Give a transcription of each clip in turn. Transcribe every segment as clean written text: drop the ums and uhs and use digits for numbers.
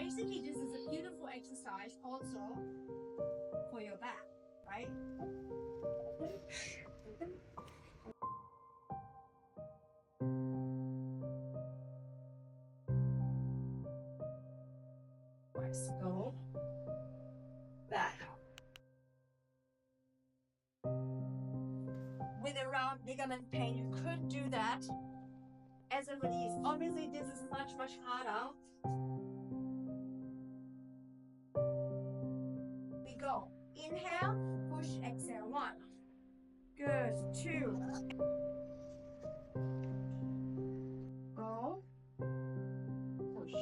basically this is a beautiful exercise also for your back, right? Let's go back. With a round ligament pain, you could do that as a release. Obviously, this is much harder. We go. Inhale, push, exhale. 1. Good. 2. Go. Push.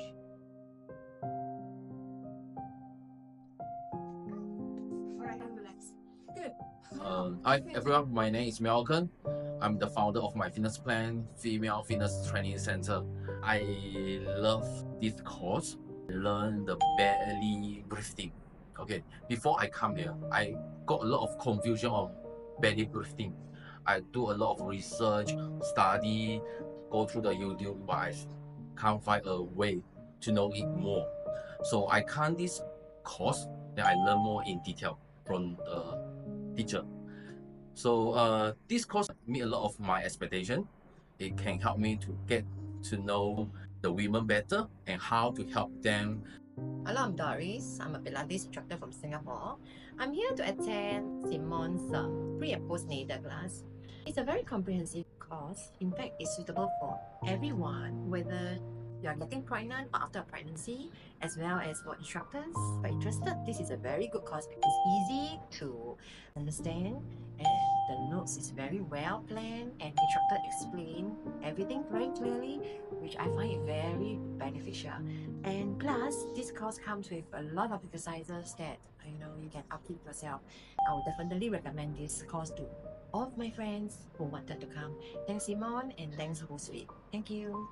Alright, and relax. Good. Hi everyone, my name is 𝗦𝗫𝗏𝗏. I'm the founder of my fitness plan, Female Fitness Training Center. I love this course. Learn the belly breathing. Okay, before I come here, I got a lot of confusion of belly breathing. I do a lot of research, study, go through the YouTube, but I can't find a way to know it more. So I come this course, then I learn more in detail from the teacher. So this course meet a lot of my expectation. It can help me to get to know the women better and how to help them. Hello, I'm Doris. I'm a Pilates instructor from Singapore. I'm here to attend Simone's pre and post natal class. It's a very comprehensive course. In fact, it's suitable for everyone, whether you're getting pregnant or after a pregnancy, as well as for instructors. If you're interested, this is a very good course because it's easy to understand and the notes is very well planned and instructor explain everything very clearly, which I find it very beneficial. And plus, this course comes with a lot of exercises that you can upkeep yourself. I would definitely recommend this course to all of my friends who wanted to come. Thanks Simone and thanks HOSTFIT. Thank you.